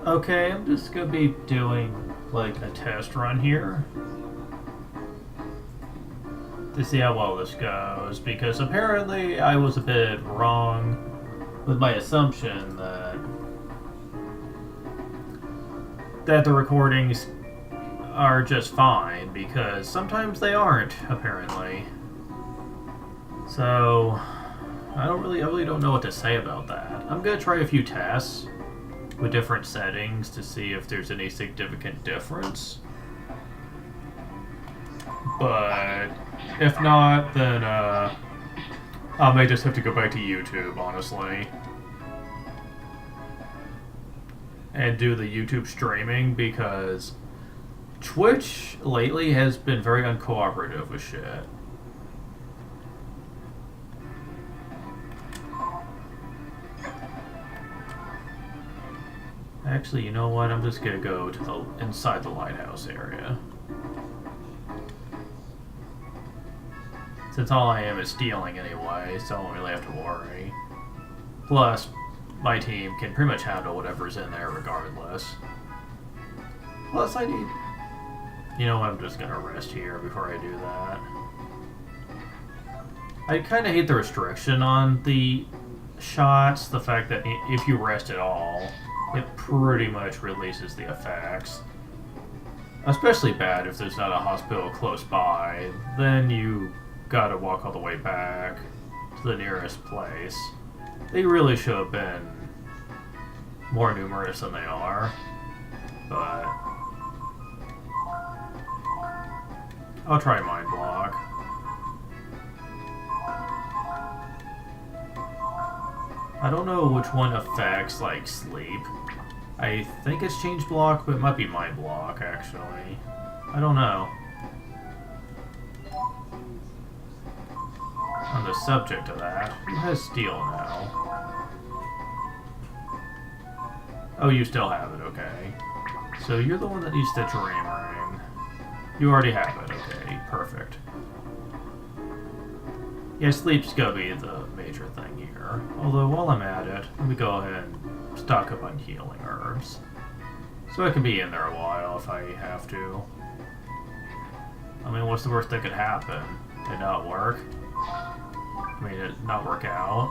Okay, I'm just gonna be doing like a test run here to see how well this goes, because apparently I was a bit wrong with my assumption that the recordings are just fine, because sometimes they aren't, apparently. So I really don't know what to say about that. I'm gonna try a few tests with different settings to see if there's any significant difference. But if not, then I may just have to go back to YouTube, honestly, and do the YouTube streaming, because Twitch lately has been very uncooperative with shit. Actually, you know what? I'm just gonna go to the inside the lighthouse area, since all I am is stealing anyway, so I don't really have to worry. Plus, my team can pretty much handle whatever's in there regardless. Plus, I need... You know what? I'm just gonna rest here before I do that. I kind of hate the restriction on the shots, the fact that if you rest at all, it pretty much releases the effects. Especially bad if there's not a hospital close by, then you gotta walk all the way back to the nearest place. They really should have been more numerous than they are, but I'll try Mind Block. I don't know which one affects, like, sleep. I think it's Change Block, but it might be Mind Block, actually. I don't know. On the subject of that, who has Steel now? Oh, you still have it, okay. So you're the one that needs the Dream Ring. You already have it, okay, perfect. Yeah, sleep's gonna be the major thing here. Although, while I'm at it, let me go ahead and stock up on healing herbs, so I can be in there a while if I have to. I mean, what's the worst that could happen? It not work? I mean, it not work out?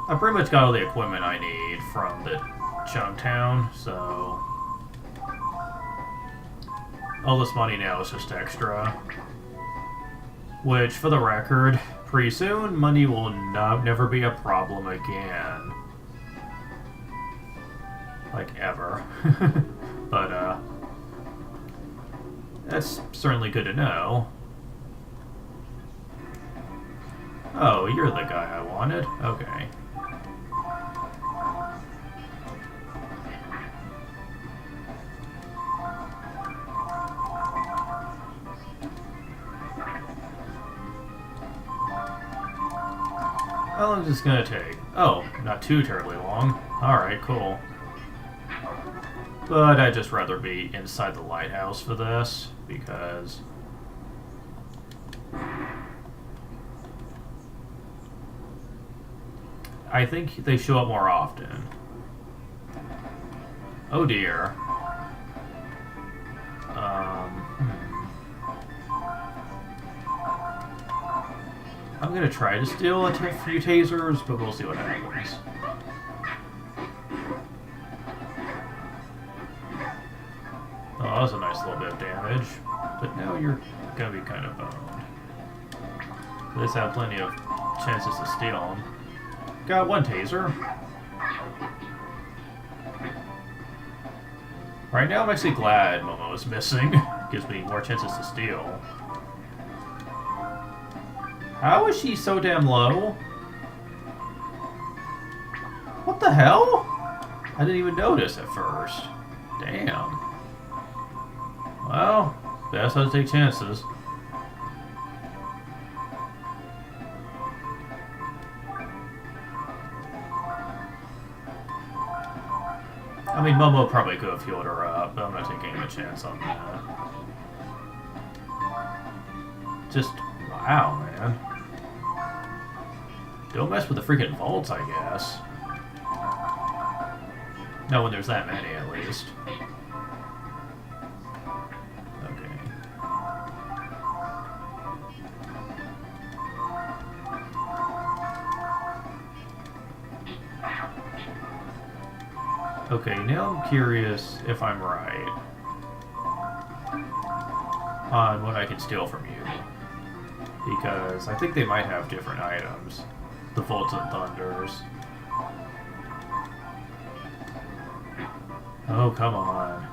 I pretty much got all the equipment I need from the Chungtown, so all this money now is just extra. Which, for the record, pretty soon, money will never be a problem again. Like, ever. But, that's certainly good to know. Oh, you're the guy I wanted? Okay. How long is this gonna take? Oh, not too terribly long. Alright, cool. But I'd just rather be inside the lighthouse for this, because I think they show up more often. Oh dear. I'm gonna try to steal a few tasers, but we'll see what happens. Oh, that was a nice little bit of damage, but now you're gonna be kind of boned. At least I have plenty of chances to steal them. Got one taser. Right now I'm actually glad Momo is missing. Gives me more chances to steal. How is she so damn low? What the hell? I didn't even notice at first. Damn. Well, best how to take chances. I mean, Momo probably could have healed her up, but I'm not taking a chance on that. Just, wow, man. Don't mess with the freaking vaults, I guess. No, when there's that many, at least. Okay. Okay, now I'm curious if I'm right on what I can steal from you. Because I think they might have different items. The Volts and Thunders. Oh, come on.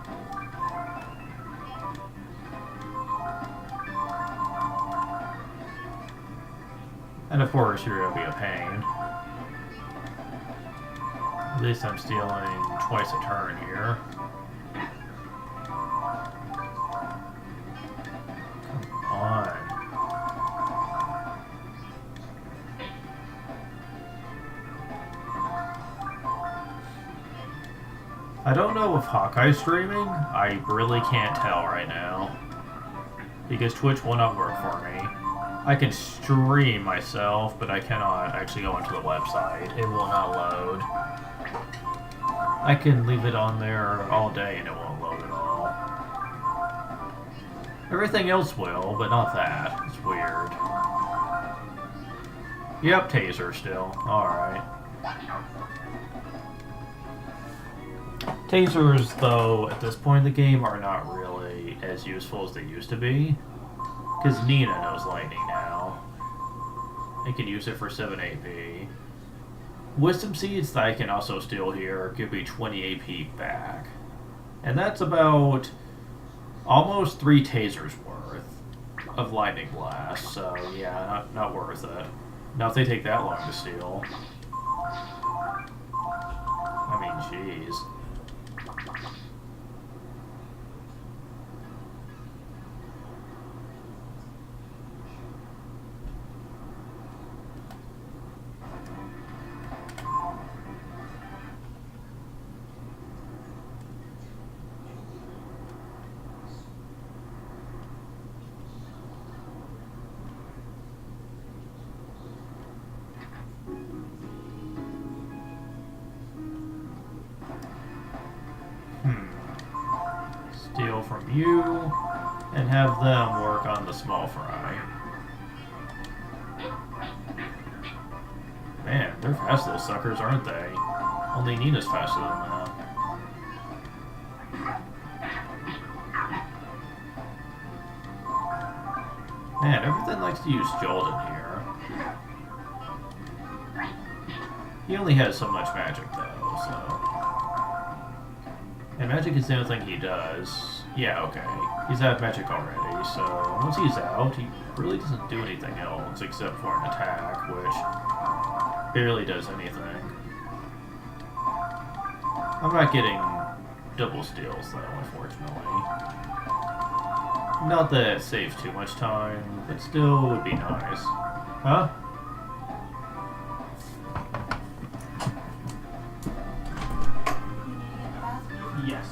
And of course, you're gonna be a pain. At least I'm stealing twice a turn here. Come on. I don't know if Hawkeye's streaming. I really can't tell right now. Because Twitch will not work for me. I can stream myself, but I cannot actually go into the website. It will not load. I can leave it on there all day and it won't load at all. Everything else will, but not that. It's weird. Yep, taser still. Alright. Tasers, though, at this point in the game, are not really as useful as they used to be. Because Nina knows lightning now. I can use it for 7 AP. Wisdom Seeds that I can also steal here give me 20 AP back. And that's about almost 3 tasers worth of Lightning Blast. So, yeah, not worth it. Now, if they take that long to steal. I mean, jeez. Steal from you, and have them work on the small fry. Man, they're fast little suckers, aren't they? Only Nina's faster than them. Man, everything likes to use Jolt in here. He only has so much magic, though, so... And magic is the only thing he does. Yeah, okay. He's out of magic already, so once he's out, he really doesn't do anything else except for an attack, which barely does anything. I'm not getting double steals, though, unfortunately. Not that it saves too much time, but still would be nice. Huh? Yes.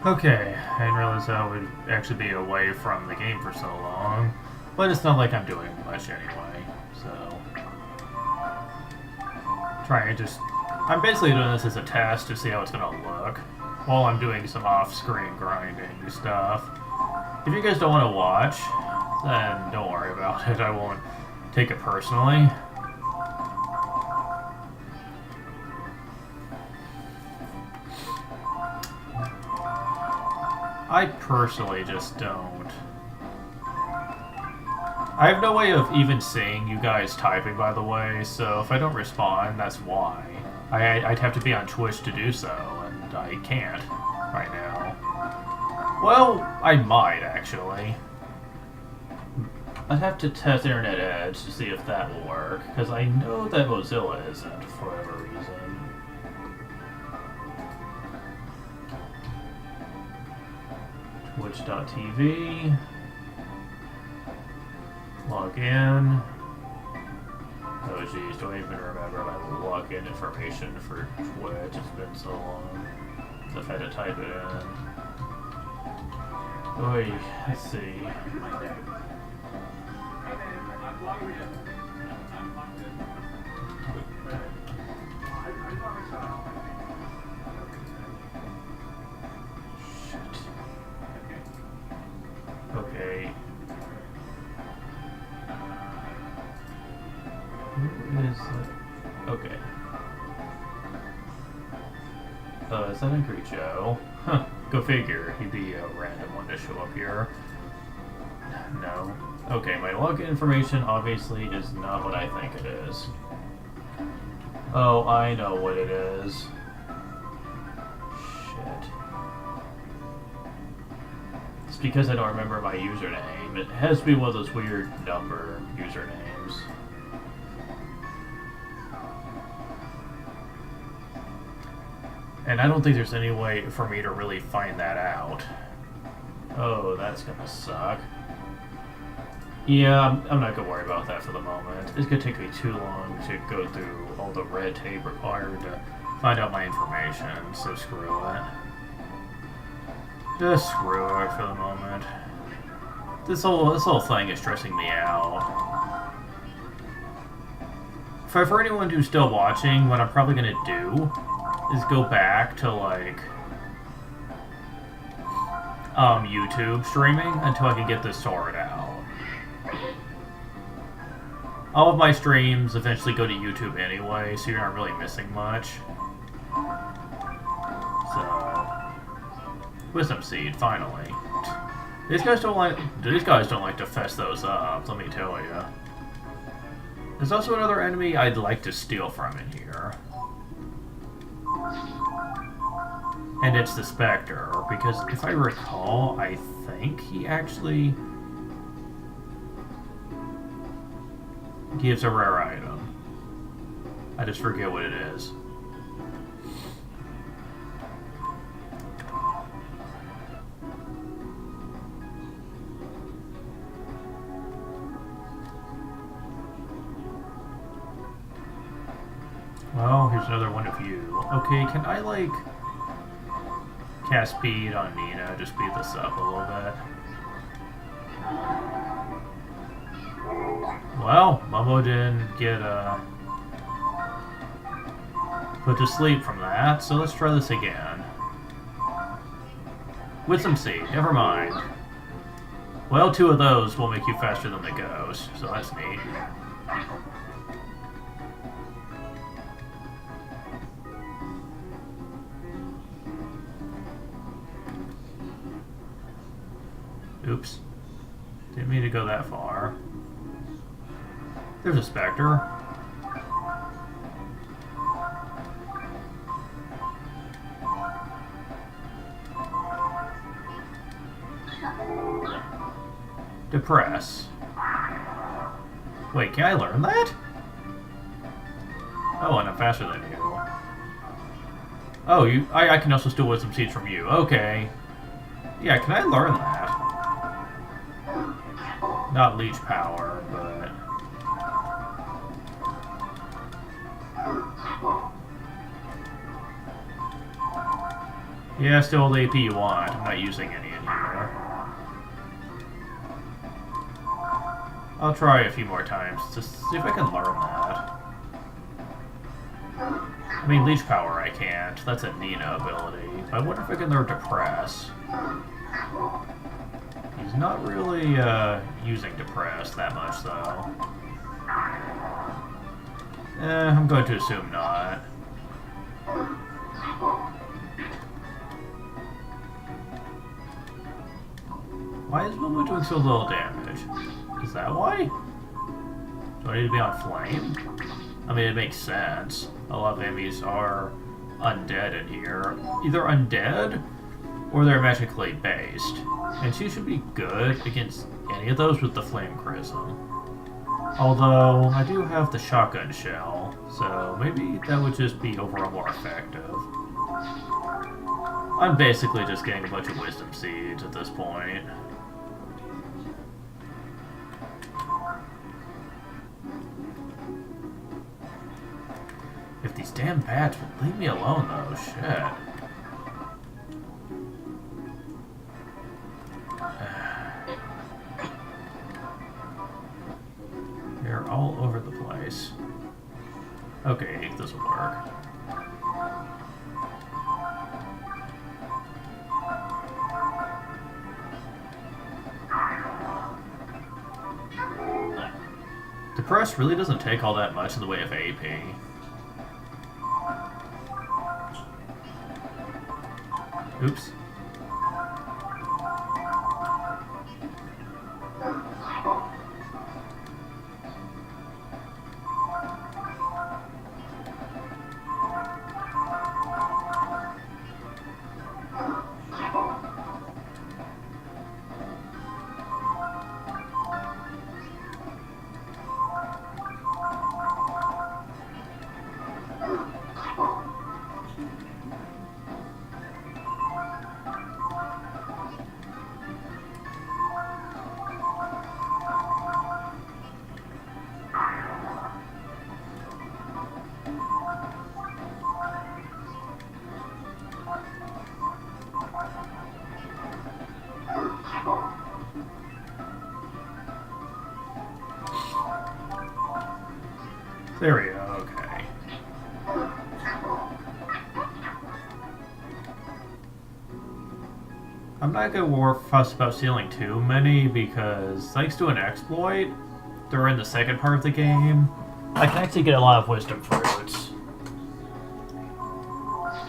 Okay, I didn't realize I would actually be away from the game for so long. But it's not like I'm doing much anyway, so... I'm basically doing this as a test to see how it's gonna look, while I'm doing some off-screen grinding stuff. If you guys don't want to watch, then don't worry about it, I won't take it personally. I personally just don't. I have no way of even seeing you guys typing, by the way, so if I don't respond, that's why. I'd have to be on Twitch to do so, and I can't right now. Well, I might, actually. I'd have to test Internet Edge to see if that will work, because I know that Mozilla isn't, for whatever reason. Twitch.tv. Log in. Oh geez, don't even remember my login information for Twitch. It's been so long. I've had to type it in. Oy, let's see. Shit. Okay. Who is it? Okay. Is that Angry Joe? Huh, go figure. He'd be a random one to show up here. No. Okay, my login information obviously is not what I think it is. Oh, I know what it is. Shit. It's because I don't remember my username. It has to be one of those weird number usernames. And I don't think there's any way for me to really find that out. Oh, that's gonna suck. Yeah, I'm not gonna worry about that for the moment. It's gonna take me too long to go through all the red tape required to find out my information, so screw it. Just screw it for the moment. This whole thing is stressing me out. For anyone who's still watching, what I'm probably gonna do is go back to, like, YouTube streaming until I can get this sorted out. All of my streams eventually go to YouTube anyway, so you're not really missing much. So, Wisdom Seed, finally. These guys don't like to fess those up, let me tell you. There's also another enemy I'd like to steal from in here. And it's the Spectre, because if I recall, I think he actually gives a rare item. I just forget what it is. Well, here's another one of you. Okay, can I, like, cast speed on Nina, just speed this up a little bit? Well, Momo didn't get, put to sleep from that, so let's try this again. Wisdom Seed, never mind. Well, 2 of those will make you faster than the ghost, so that's neat. Oops. Didn't mean to go that far. There's a Spectre. Depress. Wait, can I learn that? Oh, and I'm faster than you. Oh, I can also steal Wisdom Seeds from you. Okay. Yeah, can I learn that? Not leech power, but... Yeah, still the AP you want. I'm not using any in here. I'll try a few more times to see if I can learn that. I mean, Leech Power I can't. That's a Nina ability. I wonder if I can learn Depress. He's not really using Depress that much, though. I'm going to assume not. Why is Momo doing so little damage? Is that why? Do I need to be on Flame? I mean, it makes sense. A lot of enemies are undead in here. Either undead, or they're magically based. And she should be good against any of those with the Flame Chrism. Although, I do have the Shotgun Shell, so maybe that would just be overall more effective. I'm basically just getting a bunch of Wisdom Seeds at this point. If these damn bats would leave me alone, though, shit. They're all over the place. Okay, this will work. Depress really doesn't take all that much in the way of AP. Oops. There we go, okay. I'm not gonna fuss about stealing too many because thanks to an exploit during the second part of the game, I can actually get a lot of wisdom fruits.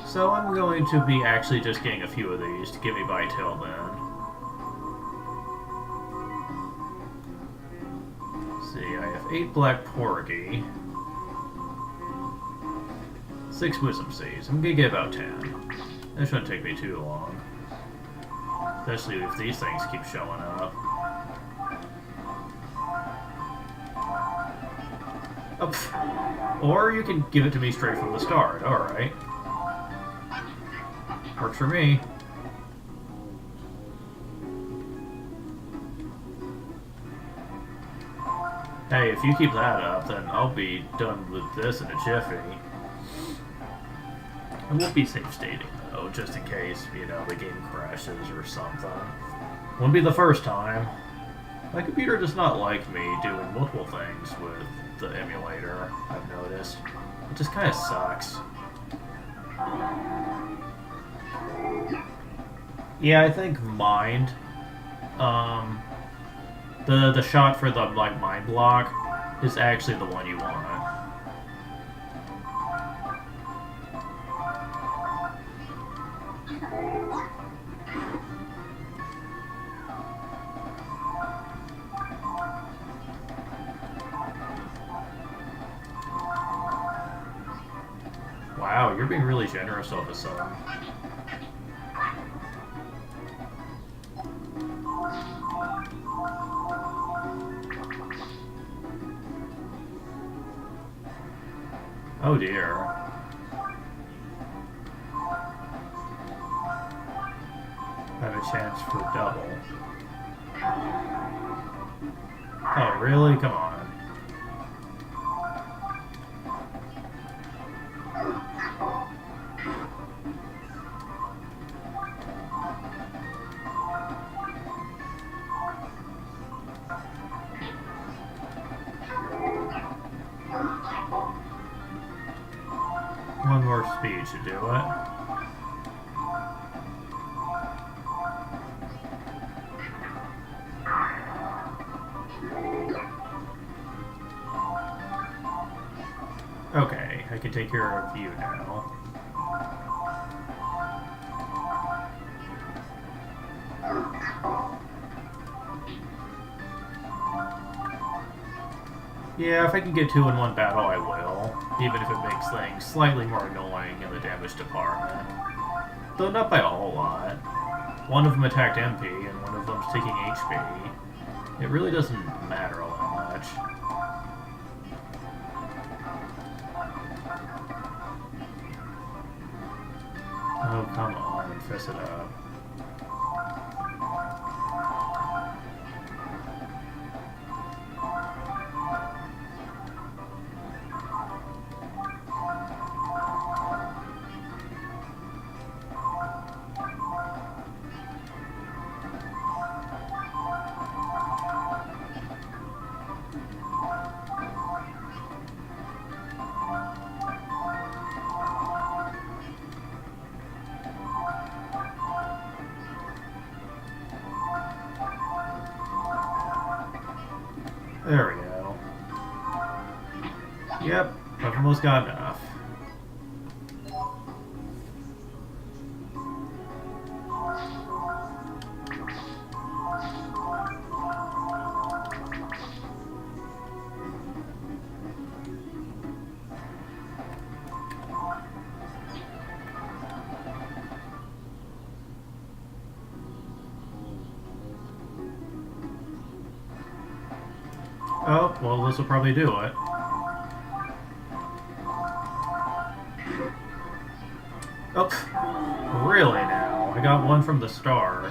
So I'm going to be actually just getting a few of these to give me Vital then. Let's see, I have 8 Black Porgy. 6 Wisdom Seeds. I'm gonna get about 10. That shouldn't take me too long. Especially if these things keep showing up. Oh, or you can give it to me straight from the start. Alright. Works for me. Hey, if you keep that up, then I'll be done with this in a jiffy. I won't be safe stating, though, just in case, you know, the game crashes or something. Won't be the first time. My computer does not like me doing multiple things with the emulator, I've noticed. It just kind of sucks. Yeah, I think Mind, the shot for the, like, Mind block is actually the one you want. Wow, you're being really generous all of a sudden. Oh dear. I have a chance for double. Oh, really? Come on. more speed should do it. Okay, I can take care of you now. Yeah, if I can get 2 in one battle, I will. Even if it makes things slightly more annoying in the damage department. Though not by a whole lot. One of them attacked MP, and one of them's taking HP. It really doesn't matter all that much. Oh, come on, fess it up. There we go. Yep, I've almost got enough. Oh, well, this will probably do it. Oh, really now? I got one from the start.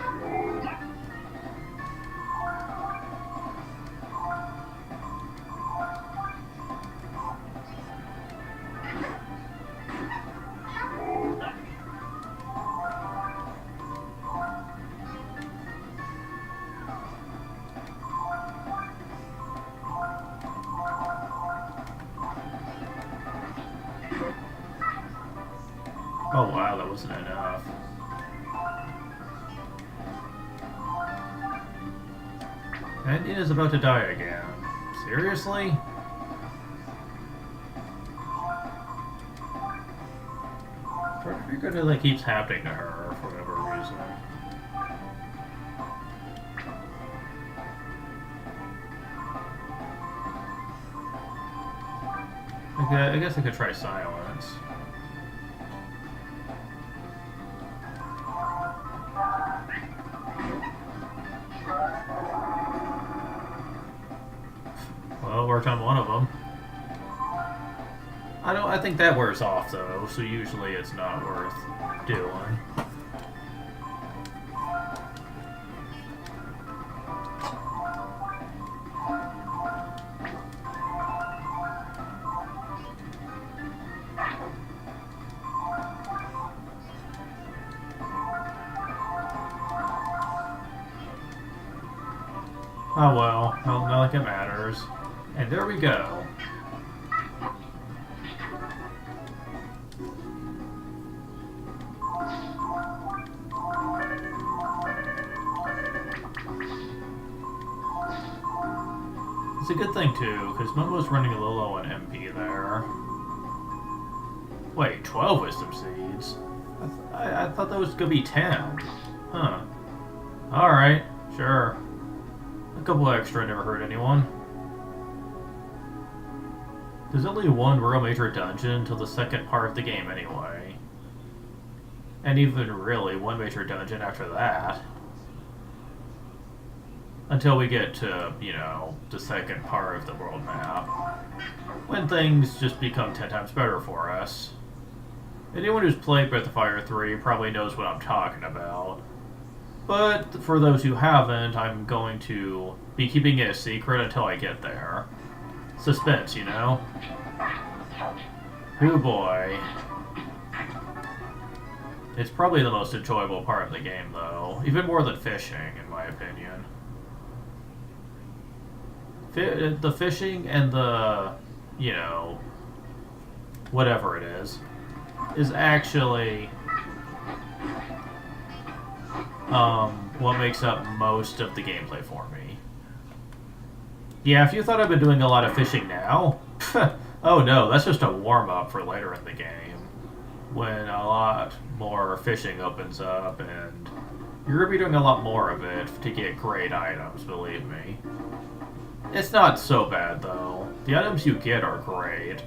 Oh wow, that wasn't enough. And it is about to die again. Seriously? I figured it like keeps happening to her for whatever reason. Okay, I guess I could try silence. Well, worked on one of them. I think that wears off though, so usually it's not worth doing. Oh well, not like it matters. And there we go. It's a good thing too, because Momo's running a little low on MP there. Wait, 12 wisdom seeds? I thought that was gonna be 10. Huh. Alright, sure. A couple extra never hurt anyone. There's only one real major dungeon until the second part of the game anyway. And even really, one major dungeon after that. Until we get to, you know, the second part of the world map. When things just become 10 times better for us. Anyone who's played Breath of Fire 3 probably knows what I'm talking about. But for those who haven't, I'm going to be keeping it a secret until I get there. Suspense, you know? Oh boy. It's probably the most enjoyable part of the game, though. Even more than fishing, in my opinion. The fishing and the, you know, whatever it is. is actually what makes up most of the gameplay for me. Yeah, if you thought I've been doing a lot of fishing now, oh no, that's just a warm-up for later in the game, when a lot more fishing opens up, and you're going to be doing a lot more of it to get great items, believe me. It's not so bad, though. The items you get are great,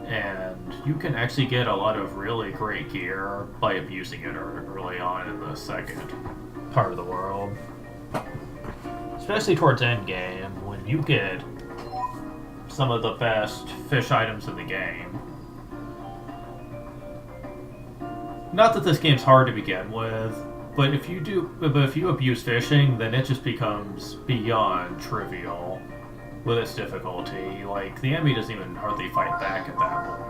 and you can actually get a lot of really great gear by abusing it early on in the second part of the world. Especially towards endgame, when you get some of the best fish items in the game. Not that this game's hard to begin with, but if you abuse fishing, then it just becomes beyond trivial with its difficulty. Like, the enemy doesn't even hardly fight back at that point.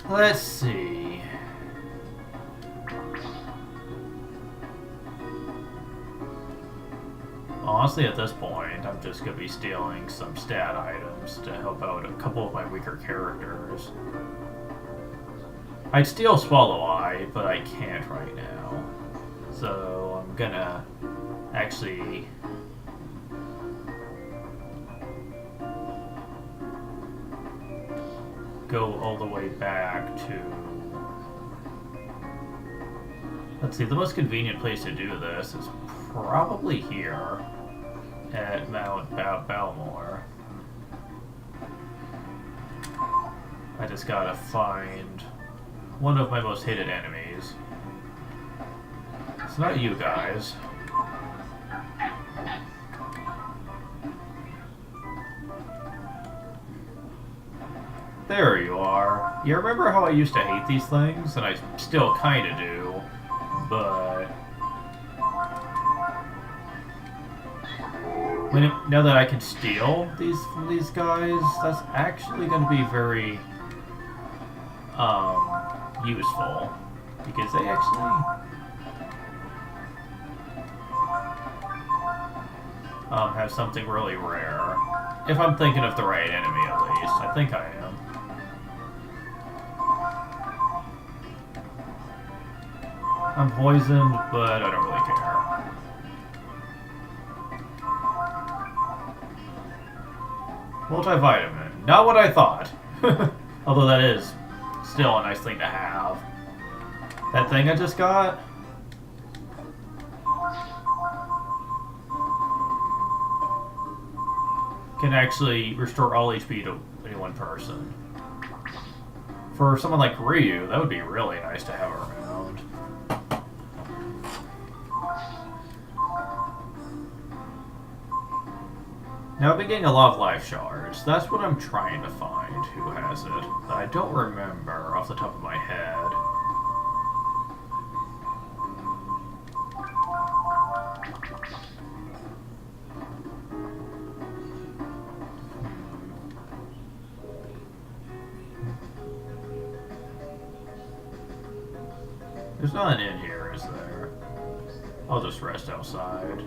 Let's see. Honestly, at this point, I'm just going to be stealing some stat items to help out a couple of my weaker characters. I'd steal Swallow Eye, but I can't right now. So I'm gonna actually go all the way back to... Let's see, the most convenient place to do this is probably here at Mount Balmore. I just gotta find one of my most hated enemies. It's not you guys. There you are. You remember how I used to hate these things? And I still kinda do, but... now that I can steal these from these guys, that's actually going to be very useful, because they actually have something really rare. If I'm thinking of the right enemy, at least. I think I am. I'm poisoned, but I don't really care. Multivitamin. Not what I thought. Although that is still a nice thing to have. That thing I just got? Can actually restore all HP to any one person. For someone like Ryu, that would be really nice to have around. Now, I've been getting a lot of life shards. That's what I'm trying to find. Who has it? But I don't remember off the top of my head. There's not an inn here, is there? I'll just rest outside.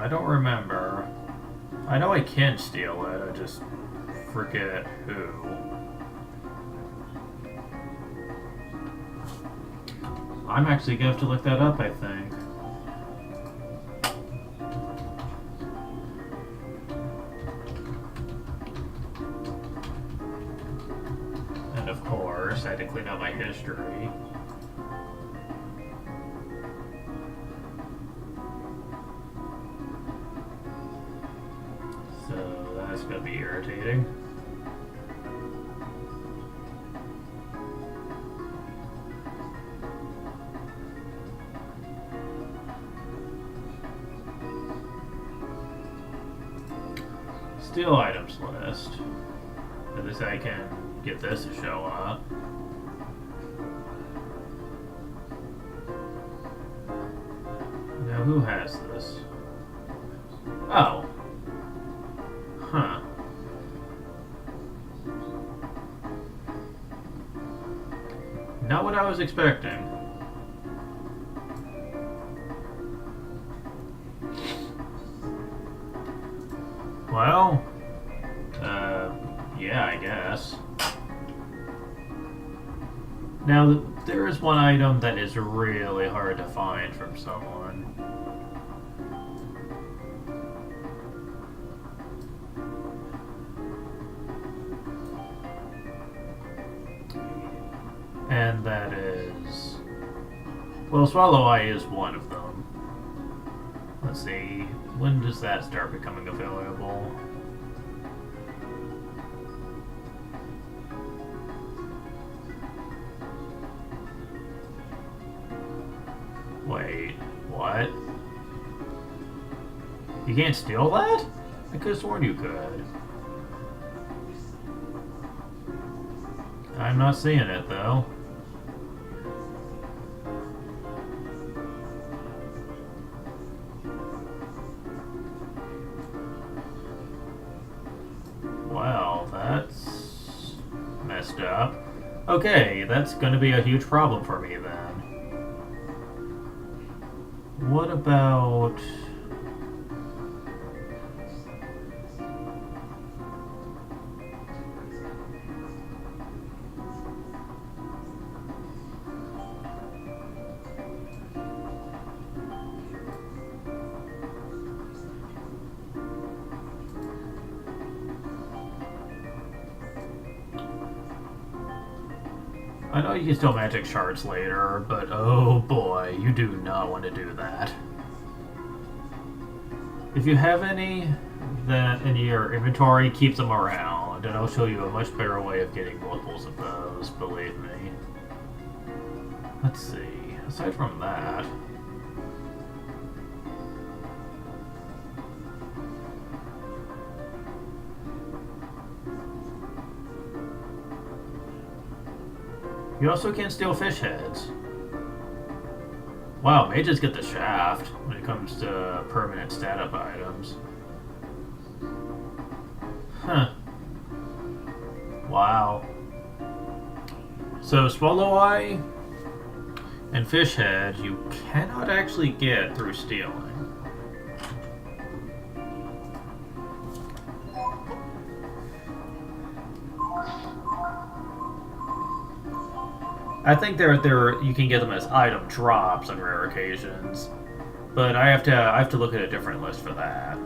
I don't remember. I know I can steal it, I just forget who. I'm actually going to have to look that up, I think. And of course, I had to clean out my history. So that's going to be irritating. Steal items list. At least I can get this to show up. who has this? Oh. Huh. Not what I was expecting. Well, yeah, I guess. Now, there is one item that is really hard to find from someone. And that is... Well, Swallow Eye is one of them. Let's see, when does that start becoming available? Wait, what? You can't steal that? I could have sworn you could. I'm not seeing it, though. Well, that's messed up. Okay, that's going to be a huge problem for me, then. What about... I know you can steal magic shards later, but oh boy, you do not want to do that. If you have any that in your inventory, keep them around, and I'll show you a much better way of getting multiples of those, believe me. Let's see, aside from that... You also can't steal fish heads. Wow, mages get the shaft when it comes to permanent stat-up items. Huh. Wow. So, Swallow Eye and Fish Head you cannot actually get through stealing. I think you can get them as item drops on rare occasions, but I have to look at a different list for that.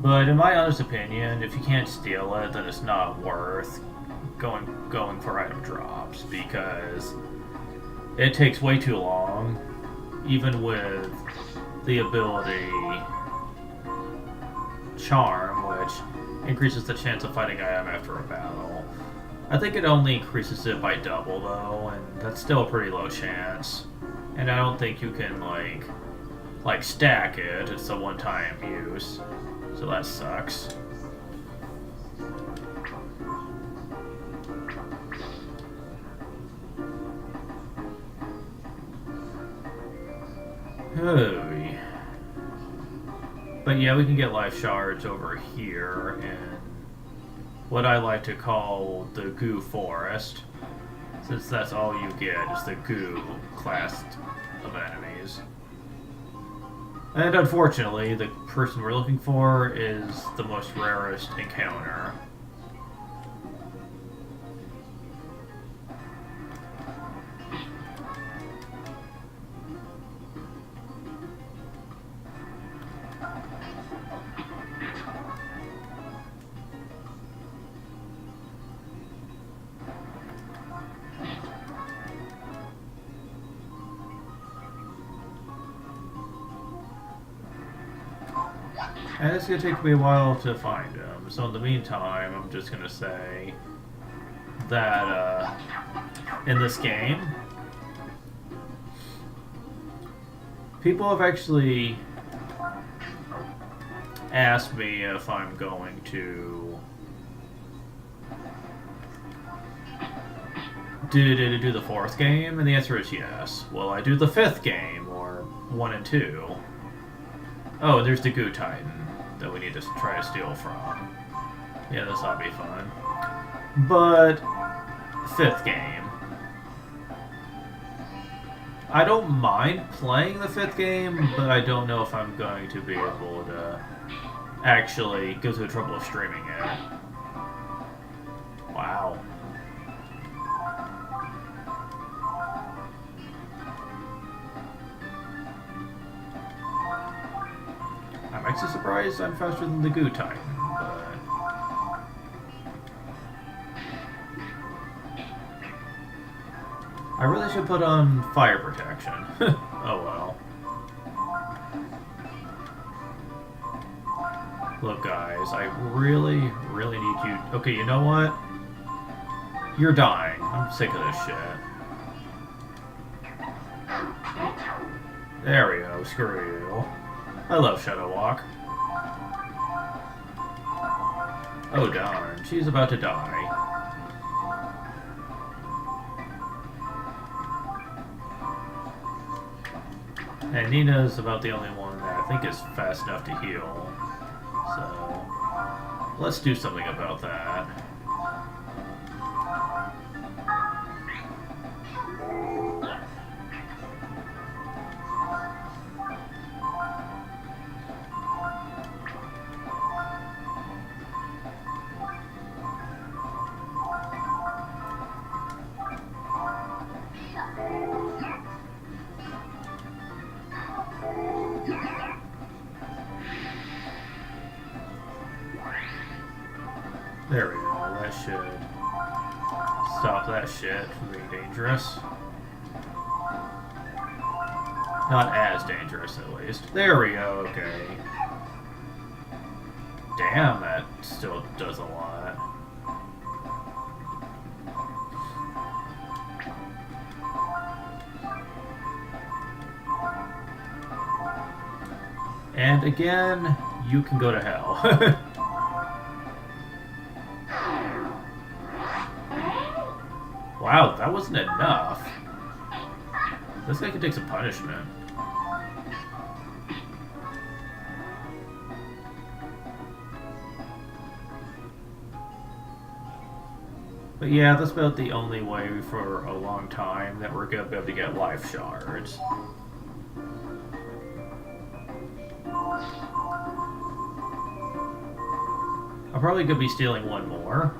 But in my honest opinion, if you can't steal it, then it's not worth going for item drops, because it takes way too long, even with the ability Charm, which increases the chance of fighting IM after a battle. I think it only increases it by double, though, and that's still a pretty low chance. And I don't think you can, like stack it. It's a one-time use. So that sucks. Oh. But yeah, we can get life shards over here in what I like to call the goo forest, since that's all you get is the goo class of enemies. And unfortunately, the person we're looking for is the most rarest encounter. And it's going to take me a while to find him, so in the meantime, I'm just going to say that in this game, people have actually asked me if I'm going to Did it do the 4th game? And the answer is yes. Will I do the 5th game, or 1 and 2? Oh, there's the Goo Titan that we need to try to steal from. Yeah, this ought to be fun. But 5th game. I don't mind playing the 5th game, but I don't know if I'm going to be able to actually go through the trouble of streaming it. Wow. I'm actually surprised I'm faster than the Goo Titan, but... I really should put on fire protection. Oh well. Look guys, I really need you... Okay, you know what? You're dying. I'm sick of this shit. There we go, screw you. I love Shadow Walk. Oh darn, she's about to die. And Nina's about the only one that I think is fast enough to heal. So, let's do something about that. There we go, that should stop that shit from being dangerous. Not as dangerous, at least. There we go, okay. Damn, that still does a lot. And again, you can go to hell. Wow, that wasn't enough. This guy can take some punishment. But yeah, that's about the only way for a long time that we're going to be able to get life shards. I'm probably going to be stealing one more.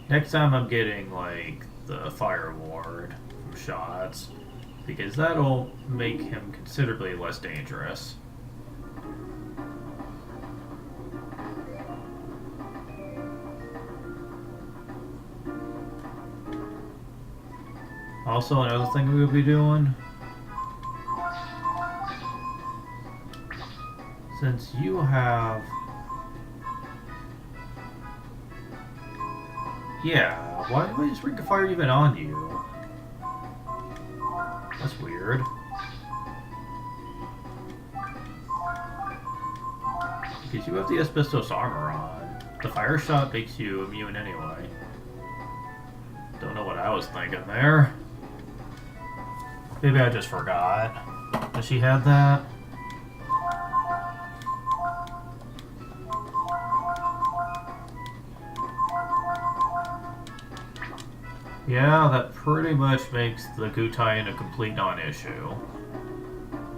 Next time I'm getting, like, the fire ward from shots, because that'll make him considerably less dangerous. Also, another thing we'll be doing, since you have... Yeah, why is Ring of Fire even on you? That's weird. Because you have the asbestos armor on. The fire shot makes you immune anyway. Don't know what I was thinking there. Maybe I just forgot that she had that. Yeah, that pretty much makes the Goo Titan a complete non-issue.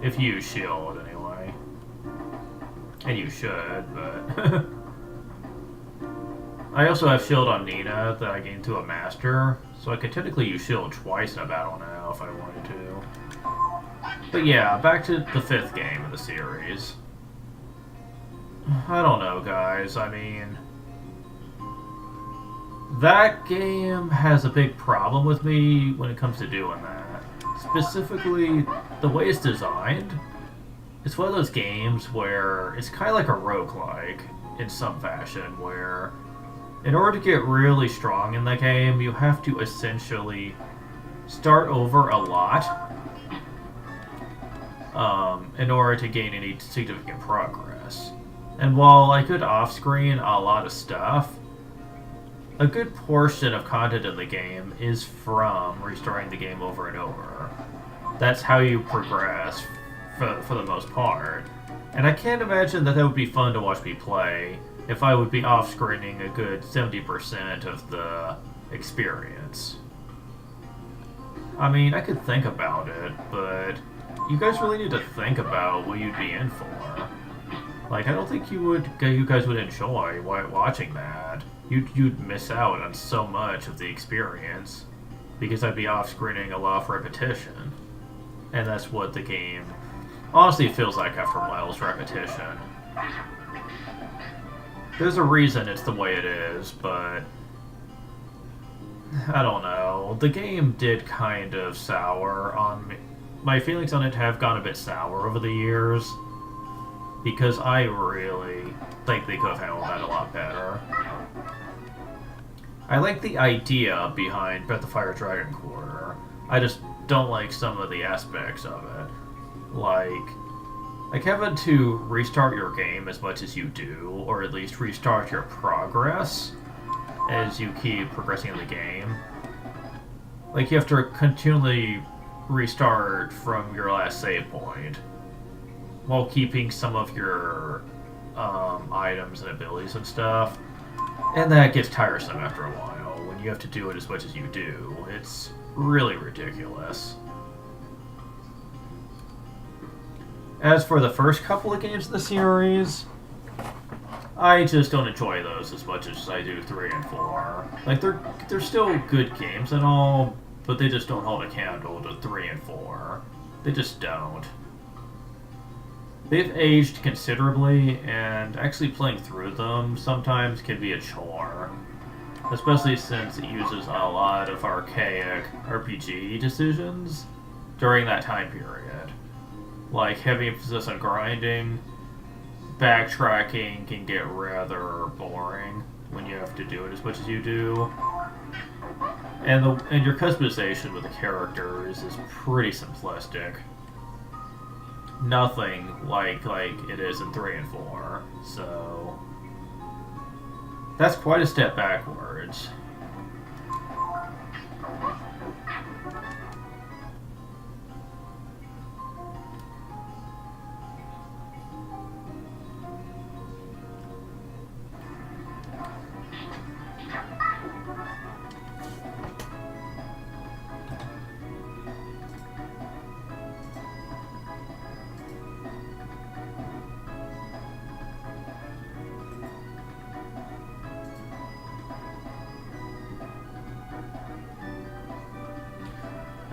If you use shield, anyway. And you should, but... I also have shield on Nina that I gained through a master, so I could technically use shield twice in a battle now if I wanted to. But yeah, back to the 5th game of the series. I don't know, guys, I mean... That game has a big problem with me when it comes to doing that. Specifically, the way it's designed, it's one of those games where it's kind of like a roguelike in some fashion, where in order to get really strong in the game, you have to essentially start over a lot in order to gain any significant progress. And while I could off-screen a lot of stuff, a good portion of content in the game is from restarting the game over and over. That's how you progress for the most part. And I can't imagine that would be fun to watch me play if I would be off-screening a good 70% of the experience. I mean, I could think about it, but you guys really need to think about what you'd be in for. Like, I don't think you guys would enjoy watching that. You'd miss out on so much of the experience because I'd be off-screening a lot of repetition. And that's what the game honestly feels like after Miles' repetition. There's a reason it's the way it is, but I don't know. The game did kind of sour on me. My feelings on it have gone a bit sour over the years because I really think they could have handled that a lot better. I like the idea behind Breath of Fire Dragon Quarter. I just don't like some of the aspects of it. Like having to restart your game as much as you do, or at least restart your progress as you keep progressing in the game. Like, you have to continually restart from your last save point while keeping some of your items and abilities and stuff. And that gets tiresome after a while when you have to do it as much as you do. It's really ridiculous. As for the first couple of games in the series, I just don't enjoy those as much as I do 3 and 4. Like, they're still good games and all, but they just don't hold a candle to 3 and 4. They just don't. They've aged considerably, and actually playing through them sometimes can be a chore. Especially since it uses a lot of archaic RPG decisions during that time period. Like, heavy emphasis on grinding, backtracking can get rather boring when you have to do it as much as you do. And your customization with the characters is pretty simplistic. Nothing like it is in 3 and 4, so that's quite a step backwards.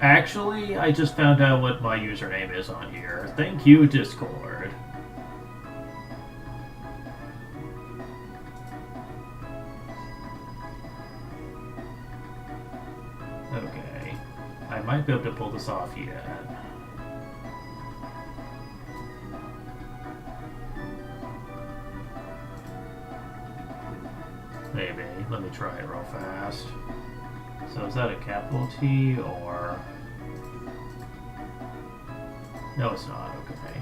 Actually, I just found out what my username is on here. Thank you, Discord. Okay. I might be able to pull this off yet. Maybe. Let me try it real fast. So is that a capital T or... No, it's not. Okay.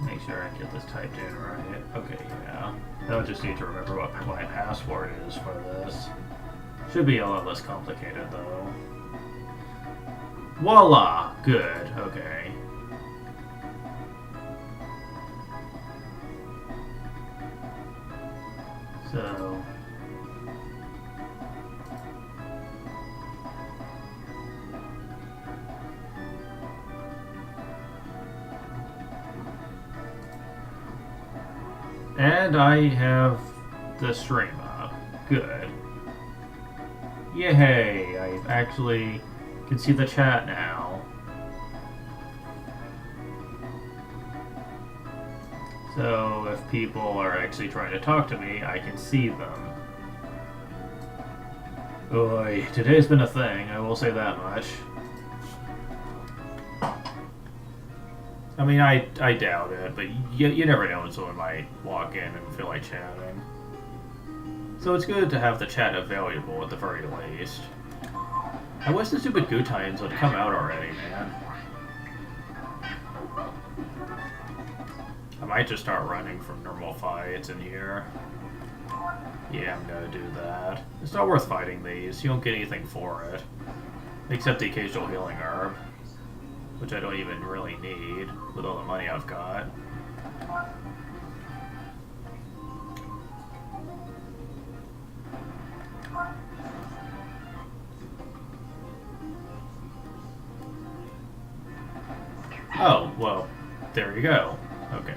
Make sure I get this typed in right. Okay, yeah. I'll just need to remember what my password is for this. Should be a lot less complicated, though. Voila! Good. Okay. So... And I have the stream up. Good. Yay! I actually can see the chat now. So if people are actually trying to talk to me, I can see them. Oy, today's been a thing, I will say that much. I mean, I doubt it, but you never know when someone might walk in and feel like chatting. So it's good to have the chat available at the very least. I wish the stupid Goo tie-ins would come out already, man. I might just start running from normal fights in here. Yeah, I'm gonna do that. It's not worth fighting these. You don't get anything for it. Except the occasional healing herb. Which I don't even really need with all the money I've got. Oh, well, there you go. Okay.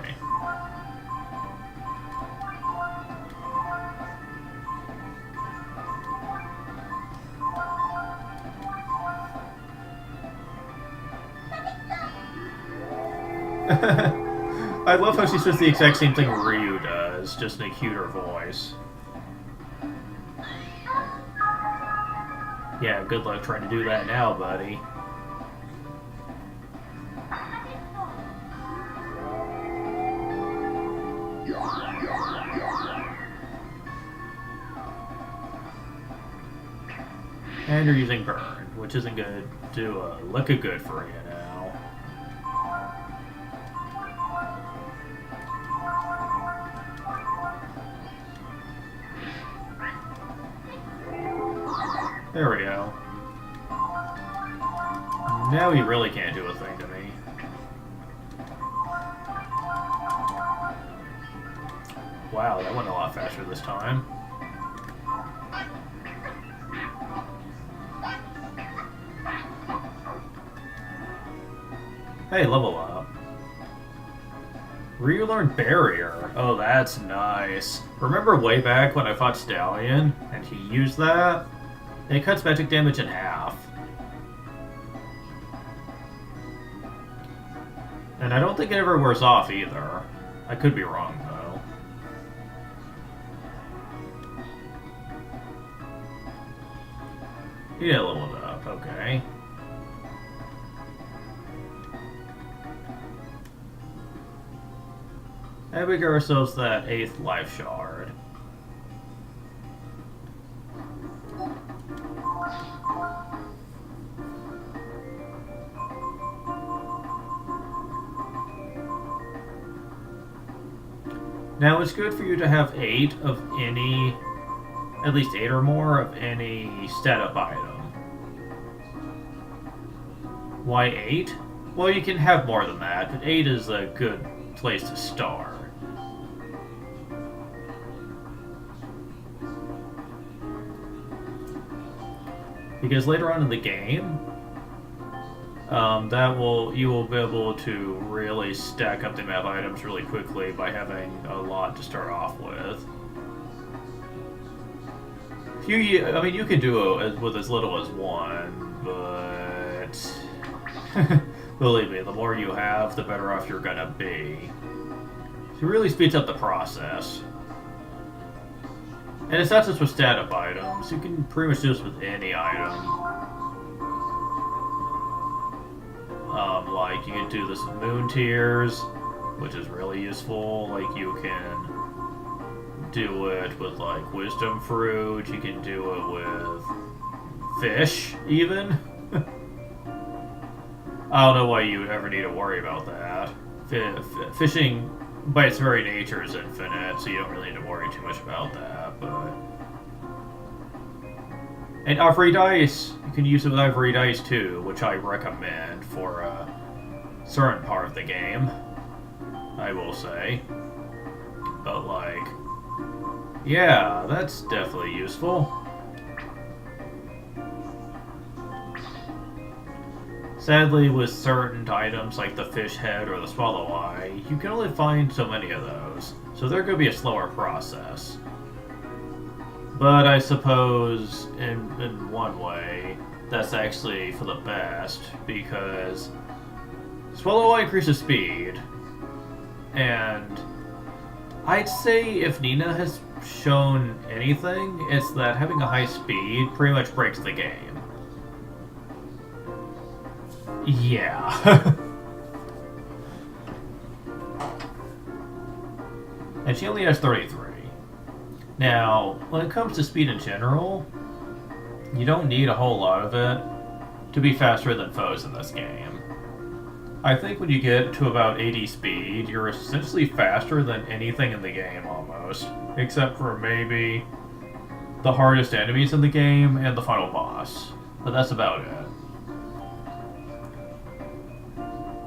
I love how she says the exact same thing Ryu does, just in a cuter voice. Yeah, good luck trying to do that now, buddy. And you're using burn, which isn't good to look good for you now. There we go. Now he really can't do a thing to me. Wow, that went a lot faster this time. Hey, level up. Ryu learned Barrier. Oh, that's nice. Remember way back when I fought Stallion, and he used that? It cuts magic damage in half. And I don't think it ever wears off either. I could be wrong, though. Yeah, leveled up. Okay. And we get ourselves that 8th life shard. Now, it's good for you to have 8 of any, at least 8 or more of any stat-up item. Why 8? Well, you can have more than that, but 8 is a good place to start. Because later on in the game, you will be able to really stack up the amount of items really quickly by having a lot to start off with. I mean, you can do it with as little as 1, but believe me, the more you have, the better off you're gonna be. It really speeds up the process. And it's not just with stat-up items, you can pretty much do this with any item. Like, you can do this with Moon Tears, which is really useful. Like, you can do it with, like, Wisdom Fruit, you can do it with fish, even. I don't know why you would ever need to worry about that. Fishing, by its very nature, is infinite, so you don't really need to worry too much about that, but... And Ivory Dice, you can use it with Ivory Dice too, which I recommend for a certain part of the game, I will say. But like, yeah, that's definitely useful. Sadly, with certain items like the fish head or the swallow eye, you can only find so many of those, so they're going to be a slower process. But I suppose, in one way, that's actually for the best, because Swallow Eye increases speed, and I'd say if Nina has shown anything, it's that having a high speed pretty much breaks the game. Yeah. And she only has 33. Now, when it comes to speed in general, you don't need a whole lot of it to be faster than foes in this game. I think when you get to about 80 speed, you're essentially faster than anything in the game almost. Except for maybe the hardest enemies in the game and the final boss. But that's about it.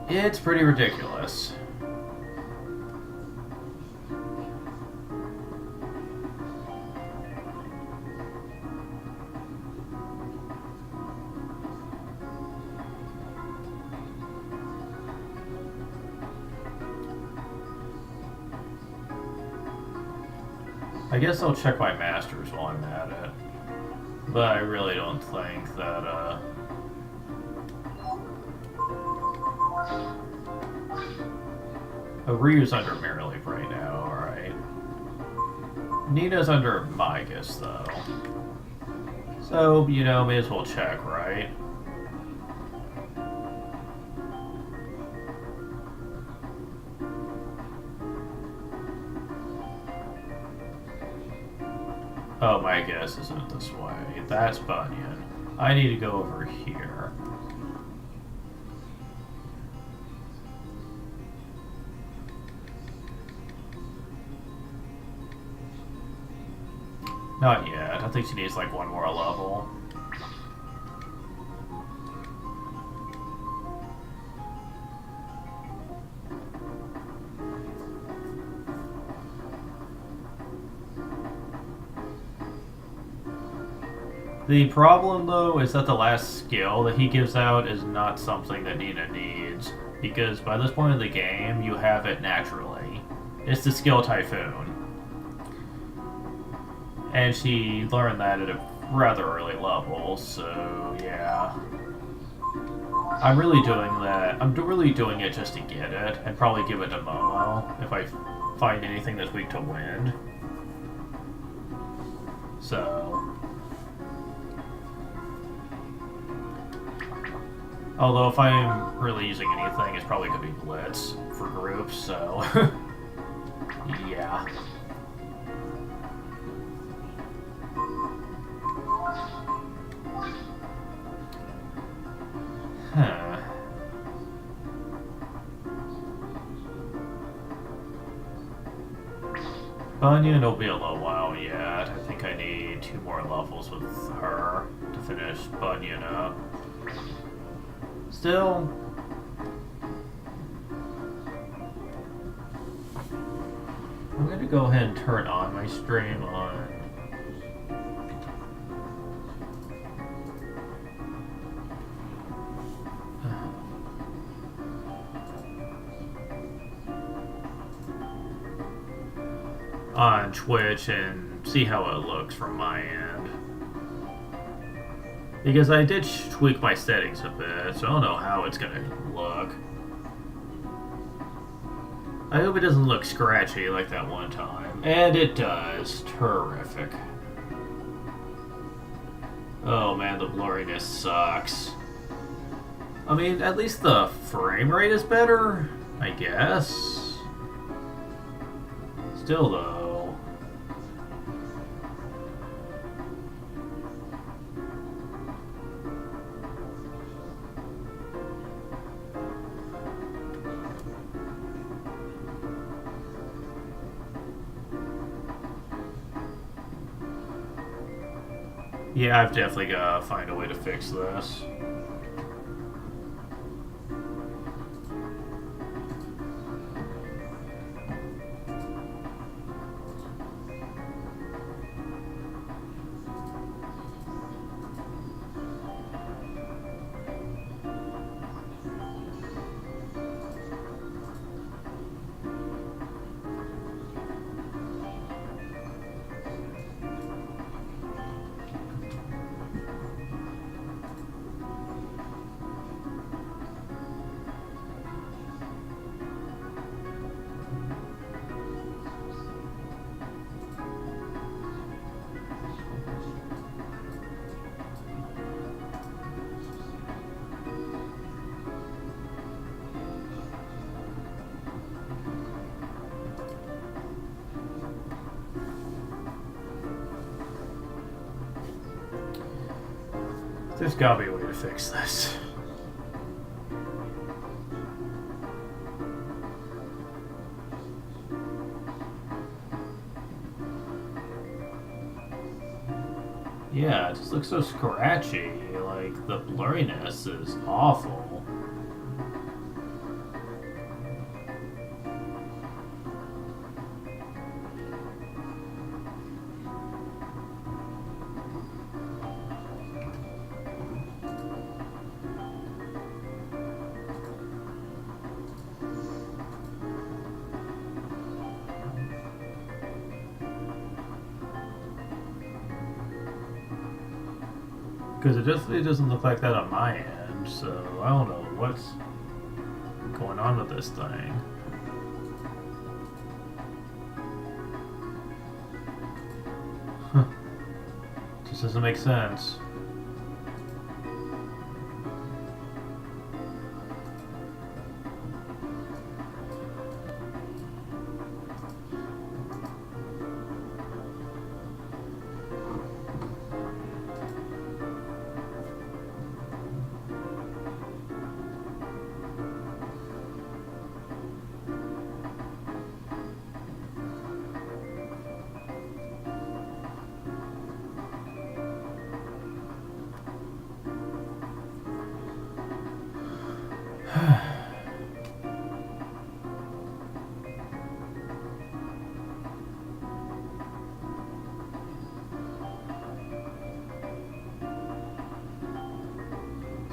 It's pretty ridiculous. I guess I'll check my masters while I'm at it. But I really don't think that, Ryu's under Mirror Leap right now, alright. Nina's under Migas, though. So, you know, may as well check, right? Oh, my guess isn't this way. That's Bunyan. I need to go over here. Not yet. I think she needs like one more level. The problem, though, is that the last skill that he gives out is not something that Nina needs, because by this point in the game, you have it naturally. It's the skill Typhoon. And she learned that at a rather early level, so yeah. I'm really doing that. I'm really doing it just to get it, and probably give it to Momo if I find anything that's weak to wind. So... Although if I'm really using anything, it's probably going to be Blitz for groups, so... yeah. Huh. Bunyan will be a little while yet. I think I need 2 more levels with her to finish Bunyan up. Still, I'm going to go ahead and turn on my stream on Twitch and see how it looks from my end. Because I did tweak my settings a bit, so I don't know how it's gonna look. I hope it doesn't look scratchy like that one time. And it does. Terrific. Oh man, the blurriness sucks. I mean, at least the frame rate is better, I guess. Still though. Yeah, I've definitely got to find a way to fix this. There's gotta be a way to fix this. Yeah, it just looks so scratchy. Like, the blurriness is awful. Because it doesn't look like that on my end, so I don't know what's going on with this thing. Huh. Just doesn't make sense.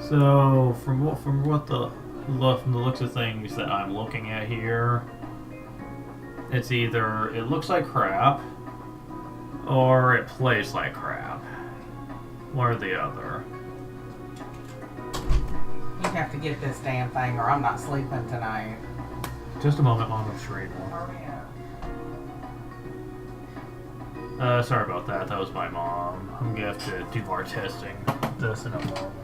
So from the looks of things that I'm looking at here, it's either it looks like crap or it plays like crap. One or the other. You have to get this damn thing or I'm not sleeping tonight. Just a moment, Mom. I'm just reading. Sorry about that. That was my mom. I'm gonna have to do more testing this in a moment.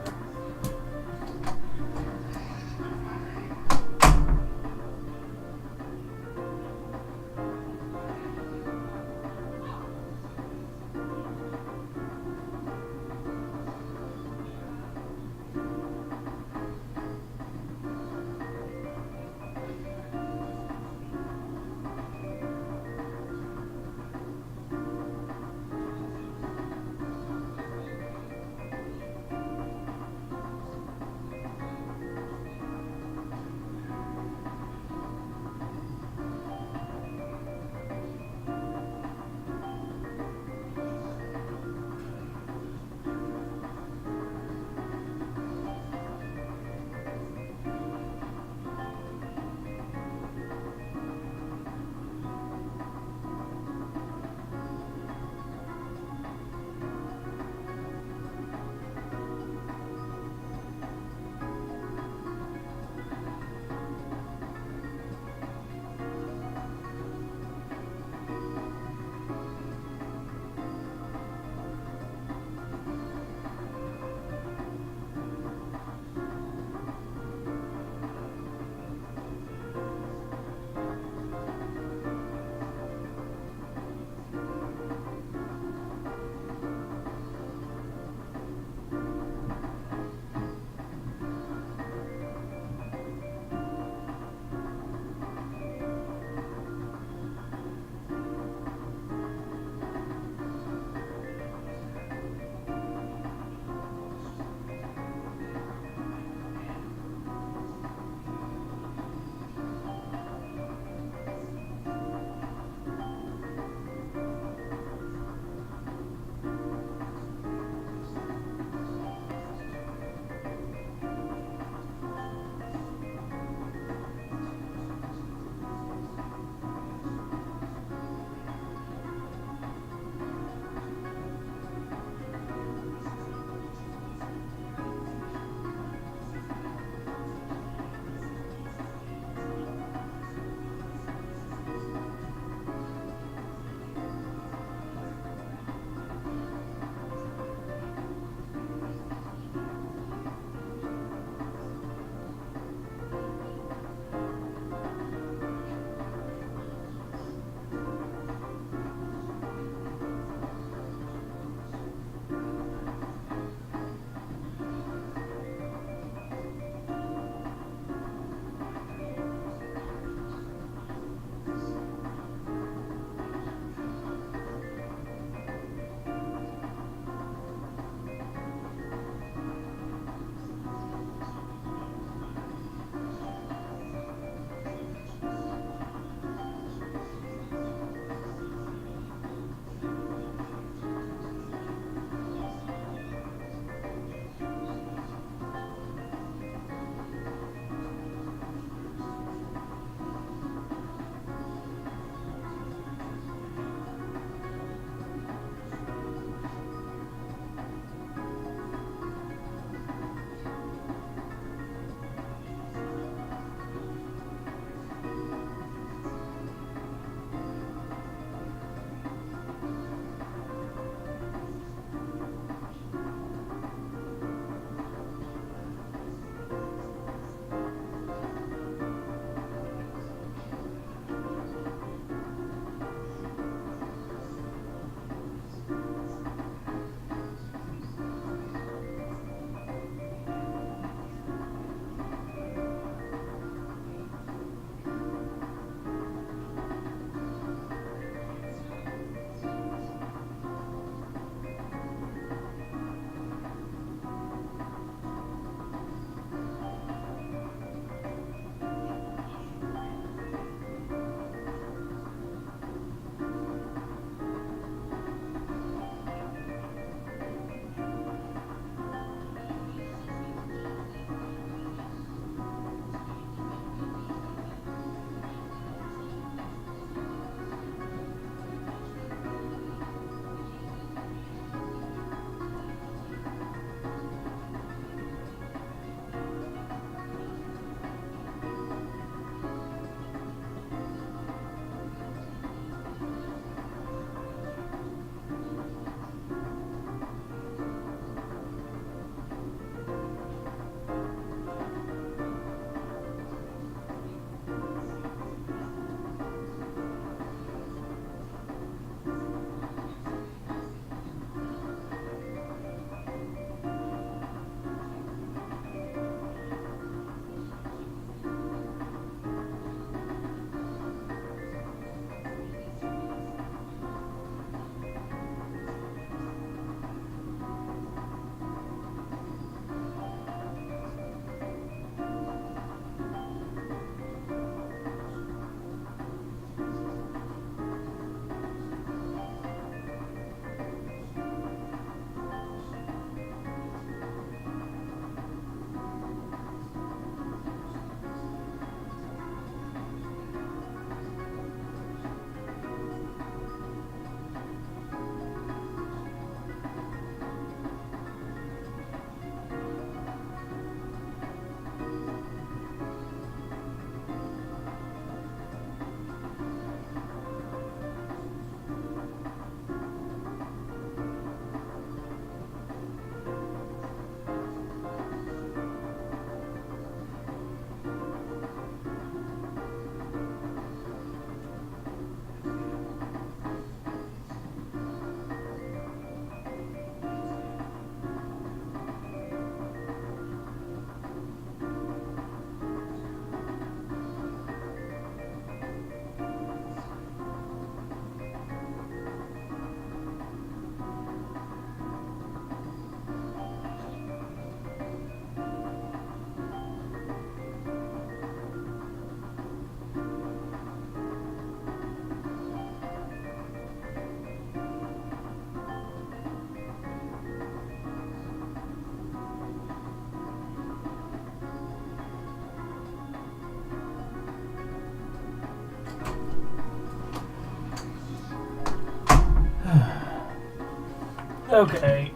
Okay.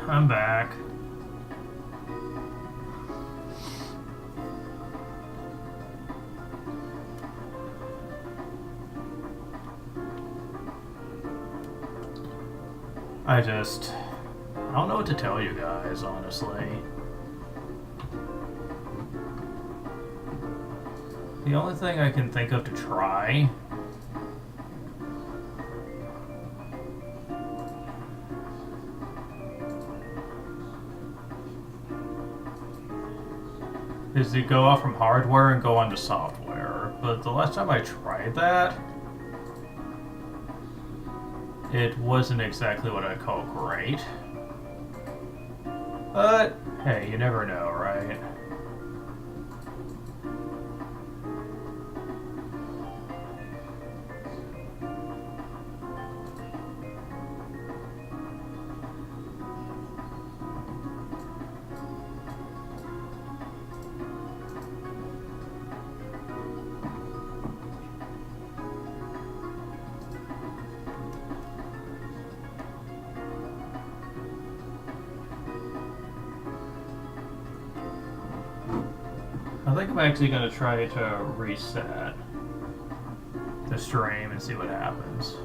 I'm back. I don't know what to tell you guys, honestly. The only thing I can think of to try is to go off from hardware and go onto software. But the last time I tried that, it wasn't exactly what I'd call great. But, hey, you never know, right? I think I'm actually going to try to reset the stream and see what happens.